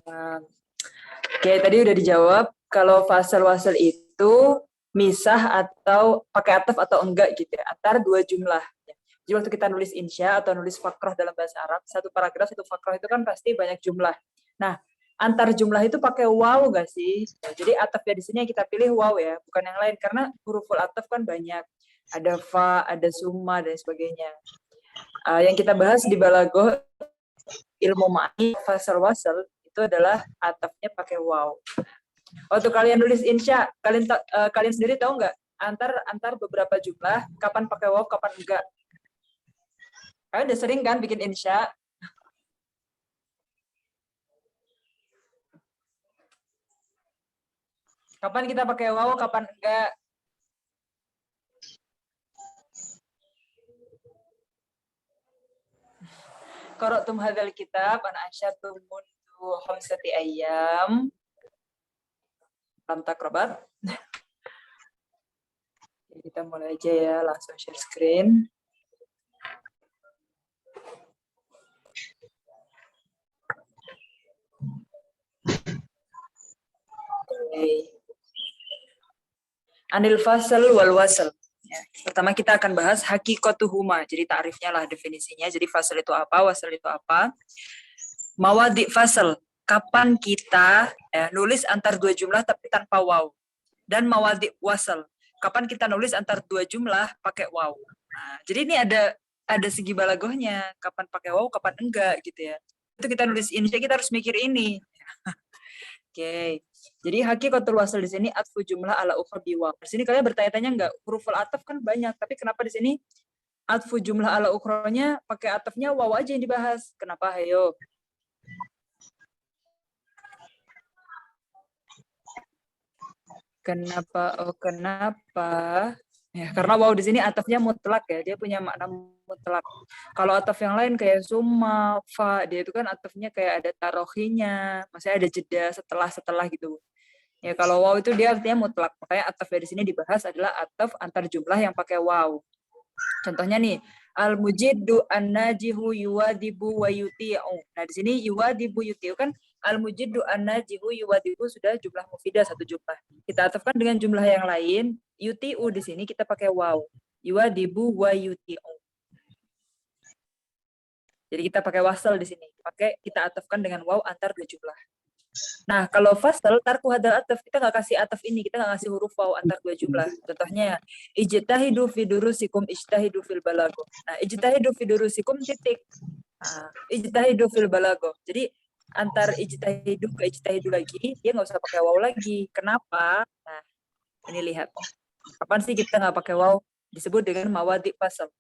Nah, oke, tadi udah dijawab. Kalau fasal-wasal itu misah atau pakai ataf atau enggak gitu ya, antar dua jumlah. Jadi waktu kita nulis insya atau nulis fakroh dalam bahasa Arab, satu paragraf, satu fakroh itu kan pasti banyak jumlah. Nah, antar jumlah itu pakai waw nggak sih? Nah, jadi atafnya di sini yang kita pilih waw ya, bukan yang lain. Karena huruful ataf kan banyak. Ada fa, ada summa, dan sebagainya. Yang kita bahas di balagoh ilmu ma'ani fasal wasal itu adalah atafnya pakai waw. Waktu kalian nulis insya, kalian sendiri tahu nggak antar beberapa jumlah kapan pakai waw, kapan enggak? Kalian udah sering kan bikin insya? Kapan kita pakai waw, kapan enggak? Qara'tum hadzal kitab an ansya'tum mundu khamsati ayyam. Lam takrabat. Kita mulai aja ya, langsung share screen. Anil fasal wal wasal. Ya, pertama kita akan bahas hakikatuhuma. Jadi ta'rifnya lah, definisinya. Jadi fasal itu apa, wasal itu apa. Mawadi fasal, kapan kita nulis antar dua jumlah tapi tanpa waw. Dan mawadi wasal, kapan kita nulis antar dua jumlah pakai waw. Nah, jadi ini ada segi balagohnya, kapan pakai waw, kapan enggak gitu ya. Itu kita nulis ini, kita harus mikir ini. Oke. Jadi hakikatul wasal di sini atfu jumlah ala ukhra biwaw. Di sini kalian bertanya-tanya enggak? Huruful ataf kan banyak, tapi kenapa di sini atfu jumlah ala ukhronya pakai atafnya waw aja yang dibahas? Kenapa? Ayo. Kenapa? Oh, kenapa? Ya, karena waw di sini atafnya mutlak ya, dia punya makna mutlak. Kalau ataf yang lain kayak summa, fa, dia itu kan atafnya kayak ada tarohinya, maksudnya ada jeda setelah gitu. Ya kalau waw itu dia artinya mutlak, makanya ataf di sini dibahas adalah ataf antar jumlah yang pakai waw. Contohnya nih, al-mujiddu an-najihu yuwadibu wa yuti'u. Nah di sini yuwadibu yuti'u kan al-mujiddu an-najihu yuwadibu sudah jumlah mufidah satu jumlah. Kita atafkan dengan jumlah yang lain, yuti'u di sini kita pakai waw. Yuwadibu wa yuti'u. Jadi kita pakai wasal di sini. Kita atafkan dengan waw antar dua jumlah. Nah, kalau fasal, tarku hadal ataf, kita nggak kasih ataf ini, kita nggak kasih huruf waw antar dua jumlah. Contohnya, ijtahidu fi durusikum, ijtahidu fil balago. Nah, ijtahidu fi durusikum titik. Nah, ijtahidu fil balago. Jadi, antar ijtahidu ke ijtahidu lagi, dia nggak usah pakai waw lagi. Kenapa? Nah, ini lihat. Kapan sih kita nggak pakai waw? Disebut dengan mawadi fasal.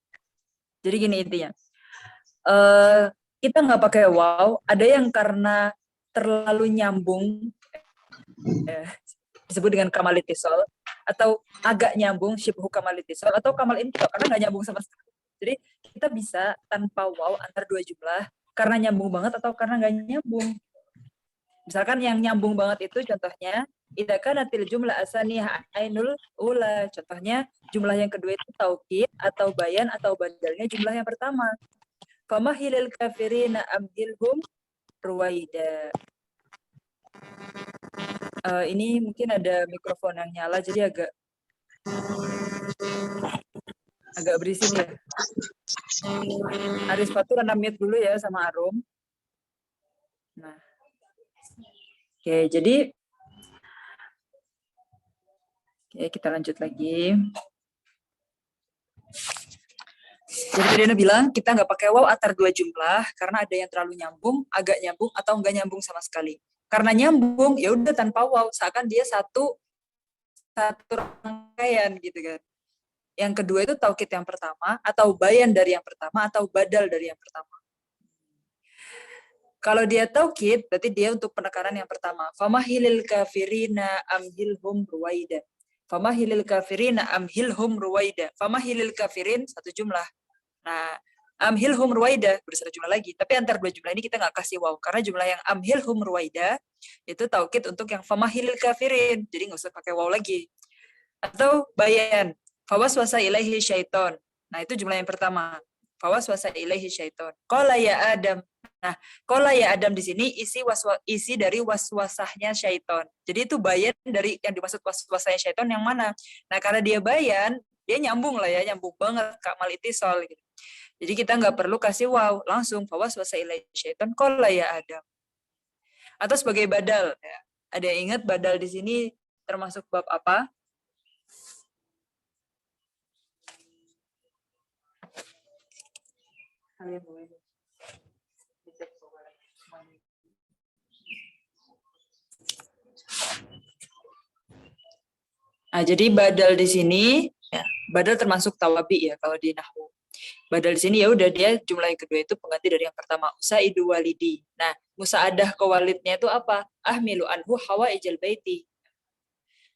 Jadi gini intinya. Kita nggak pakai waw, ada yang karena terlalu nyambung, disebut dengan kamal ittisal, atau agak nyambung, syibhu kamal ittisal, atau kamal intiqal, karena nggak nyambung sama sekali. Jadi kita bisa tanpa waw antar dua jumlah, karena nyambung banget atau karena nggak nyambung. Misalkan yang nyambung banget itu contohnya, idza kanatil jumlah asaniyah ainul ula. Contohnya jumlah yang kedua itu taukid atau bayan atau badalnya jumlah yang pertama. Famahilil kafirina amhilhum ruwaida. Ini mungkin ada mikrofon yang nyala jadi agak berisik ya. Aris Fatur mute dulu ya sama Arum. Nah, oke, jadi kita lanjut lagi. Jadi Dena bilang kita nggak pakai waw antar dua jumlah karena ada yang terlalu nyambung, agak nyambung, atau nggak nyambung sama sekali. Karena nyambung, ya udah tanpa waw, seakan dia satu rangkaian gitu kan. Yang kedua itu taukid yang pertama, atau bayan dari yang pertama, atau badal dari yang pertama. Kalau dia taukid, berarti dia untuk penekanan yang pertama. Famahilil kafirina amhilhum ruwaida. Famahilil kafirina amhilhum ruwaida. Famahilil kafirin satu jumlah. Nah, amhilhum ruwaida bersatu jumlah lagi. Tapi antar dua jumlah ini kita nggak kasih waw. Karena jumlah yang amhilhum ruwaida itu taukid untuk yang famahilil kafirin. Jadi nggak usah pakai waw lagi. Atau bayan. Fawaswasa ilaihi syaiton. Nah, itu jumlah yang pertama. Fawaswasa ilaihi syaiton. Qala ya Adam. Nah, qala ya Adam di sini isi dari waswasahnya syaiton. Jadi itu bayan dari yang dimaksud waswasahnya syaiton yang mana? Nah, karena dia bayan, dia nyambung lah ya, nyambung banget Kak Mal Itisol gitu. Jadi kita nggak perlu kasih wow, langsung fawaswasa ilaihi syaiton qala ya Adam. Atau sebagai badal ya. Ada yang ingat badal di sini termasuk bab apa? Kalian boleh dicek. Nah, jadi badal di sini ya, badal termasuk tawabi ya kalau di nahwu. Badal di sini ya udah dia jumlah yang kedua itu pengganti dari yang pertama. Usaidu walidi. Nah, musaadah ke walidnya itu apa? Ahmilu anhu hawa ijal baiti.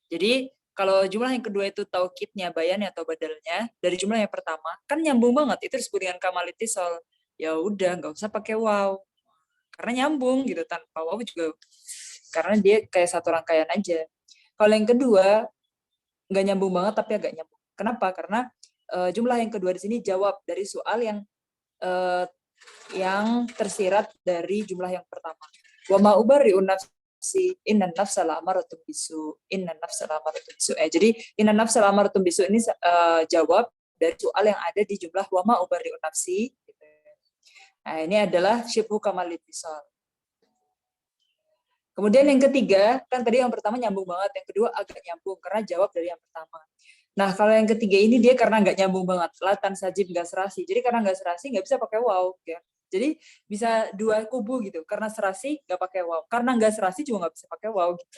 Jadi kalau jumlah yang kedua itu taukidnya, bayannya atau badalnya dari jumlah yang pertama kan nyambung banget. Itu disebut dengan kamal itisal. Ya udah nggak usah pakai wow karena nyambung gitu tanpa wow juga karena dia kayak satu rangkaian aja. Kalau yang kedua nggak nyambung banget tapi agak nyambung. Kenapa? Karena jumlah yang kedua di sini jawab dari soal yang tersirat dari jumlah yang pertama. Wa ma ubarri'un nafsi innan nafsa la'amaratun bisu. Innan nafsa la'amaratun bisu. Jadi innan nafsa la'amaratun bisu ini jawab dari soal yang ada di jumlah wa ma ubarri'un nafsi. Nah, ini adalah syibhu kamal ittisal. Kemudian yang ketiga, kan tadi yang pertama nyambung banget, yang kedua agak nyambung karena jawab dari yang pertama. Nah, kalau yang ketiga ini dia karena nggak nyambung banget, latan sajib nggak serasi. Jadi karena nggak serasi nggak bisa pakai wow, ya. Jadi bisa dua kubu gitu. Karena serasi nggak pakai wow, karena nggak serasi juga nggak bisa pakai wow. Gitu.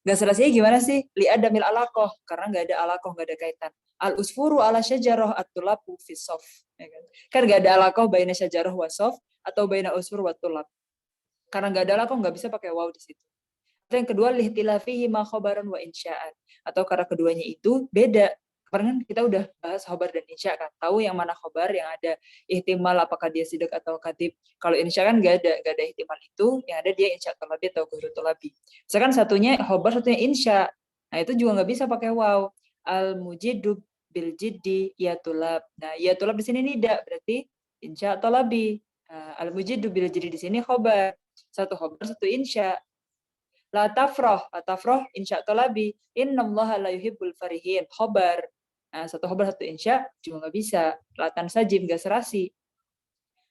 Nggak serasinya gimana sih? Li adamil alakoh, karena nggak ada alakoh, nggak ada kaitan. Al usfuru ala syajaroh atulabu fisof. Ya kan nggak ada alakoh baina syajaroh wasof atau baina usfur watulab. Karena nggak ada alakoh nggak bisa pakai wow di situ. Yang kedua lihtilafihi ma khobaran wa insya'an, atau karena keduanya itu beda. Kemarin kan kita udah bahas khobar dan insya kan, tahu yang mana khobar yang ada ihtimal apakah dia sidak atau kadib. Kalau insya kan nggak ada ihtimal itu, yang ada dia insya tolabi atau guru tolabi. Misalkan satunya khobar, satunya insya, nah itu juga nggak bisa pakai wow. Al mujidu bil jiddi ya tulab. Nah ya tulab di sini nida, berarti insya tolabi. Al mujidu bil jiddi di sini khobar, satu khobar satu insya. La tafroh insya tolabi, innallaha la yuhibbul farihin, khobar. Nah, satu khobar satu insya juga nggak bisa. Latan sajim nggak serasi.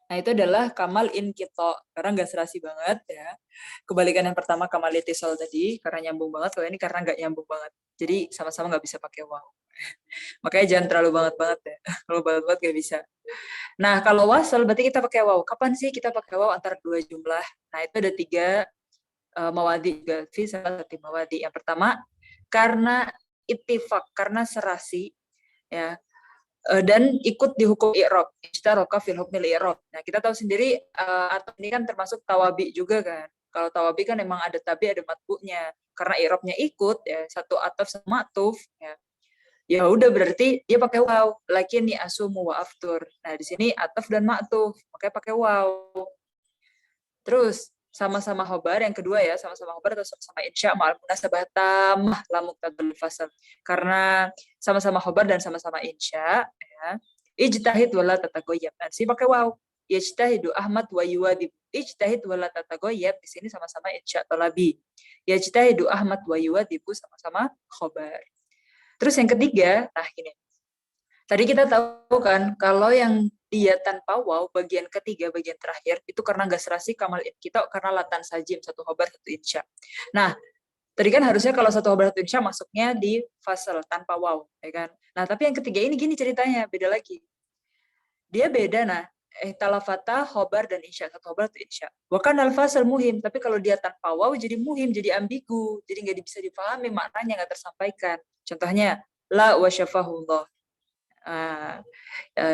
Nah, itu adalah kamal inkito, karena nggak serasi banget ya. Kebalikan yang pertama kamal itisol tadi, karena nyambung banget. Kalau ini karena nggak nyambung banget. Jadi sama-sama nggak bisa pakai wow. Makanya jangan terlalu banget ya. Kalau banget nggak bisa. Nah, kalau wasal berarti kita pakai wow. Kapan sih kita pakai wow antara dua jumlah? Nah, itu ada tiga mawadi juga fi salah satu mawadi. Yang pertama karena ittifaq, karena serasi ya, dan ikut di hukum i'rab, istaraka fil hukmil i'rab. Nah, kita tahu sendiri atau ini kan termasuk tawabi juga kan. Kalau tawabi kan memang ada tabi ada matbu'nya. Karena i'rabnya ikut ya, satu ataf sama matuf ya. Ya udah berarti dia pakai waw, lakin ni asumu wa aftur. Nah, di sini ataf dan matuf, makanya pakai waw. Terus sama-sama khobar yang kedua ya, sama-sama khobar atau sama-sama insya ma'al munasabah tamah la muqtadul fasal. Karena sama-sama khobar dan sama-sama insya ya. Ijtahid wala tatagoyab. Nanti pakai waw. Yajtahidu Ahmad wa yuwadib. Ijtahid wala tatagoyab di sini sama-sama insya talabi. Yajtahidu Ahmad wa yuwadibu sama-sama khobar. Terus yang ketiga, nah gini. Tadi kita tahu kan kalau yang dia tanpa waw bagian ketiga bagian terakhir itu karena nggak serasi kamal kita karena latan sajim satu khobar satu insya. Nah tadi kan harusnya kalau satu khobar satu insya masuknya di fasal tanpa waw, ya kan? Nah tapi yang ketiga ini gini ceritanya beda lagi. Dia beda nah. Talafata khobar dan insya satu khobar satu insya. Wakan al fasal muhim tapi kalau dia tanpa waw jadi muhim jadi ambigu jadi nggak bisa dipahami maknanya nggak tersampaikan. Contohnya la wa syafahullah.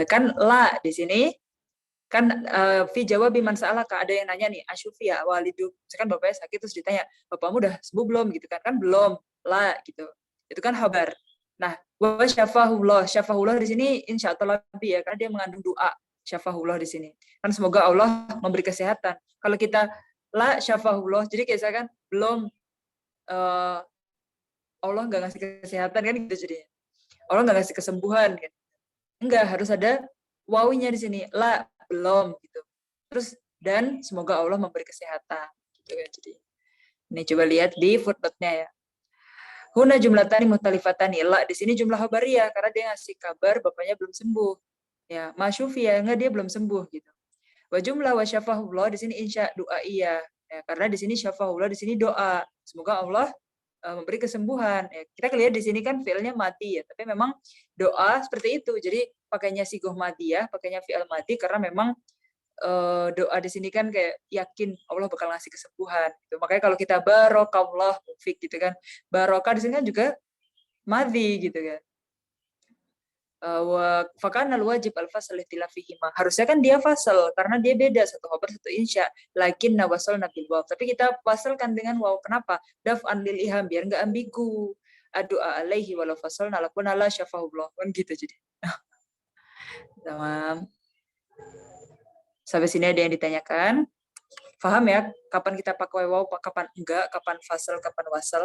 Kan la di sini kan fi jawab biman sa'alaka ada yang nanya nih asyufi ya walidu misalkan bapaknya sakit terus ditanya bapakmu udah sembuh belum gitu kan belum la gitu itu kan khabar. Nah wa syafahullah di sini insya Allah lebih ya karena dia mengandung doa syafahullah di sini kan semoga Allah memberi kesehatan. Kalau kita la syafahullah jadi kayak kan belum Allah nggak ngasih kesehatan kan gitu jadinya Allah nggak ngasih kesembuhan kan. Enggak, harus ada wawunya di sini. La, belum gitu. Terus dan semoga Allah memberi kesehatan. Gitu kan. Jadi ini coba lihat di footnote-nya ya. Huna jumlatani muhtalifatani. La di sini jumlah khabariyah karena dia ngasih kabar bapaknya belum sembuh. Ya, masyufiyah enggak dia belum sembuh gitu. Wa jumlah wa syafahullah di sini insya doa iya. Ya, karena di sini syafahullah di sini doa. Semoga Allah memberi kesembuhan. Ya, kita lihat di sini kan fi'ilnya mati ya, tapi memang doa seperti itu. Jadi pakainya sigoh mati ya, pakainya fi'il mati karena memang doa di sini kan kayak yakin Allah bakal ngasih kesembuhan. Gitu. Makanya kalau kita barokallah mufik gitu kan, barokah di sini kan juga mati gitu kan. Fakana wajib al-fasl ihtilafihima. Harusnya kan dia fasal karena dia beda satu khabar satu insya. Lakin nawasal nabil waw. Tapi kita fasalkan dengan waw. Kenapa? Daf'an lil iham biar enggak ambigu. Adu'a alaihi walau fasal nalakun ala syafahullah. Kan gitu jadi. Tamam. Sampai sini ada yang ditanyakan. Paham ya? Kapan kita pakai waw, kapan enggak, kapan fasal, kapan wasal.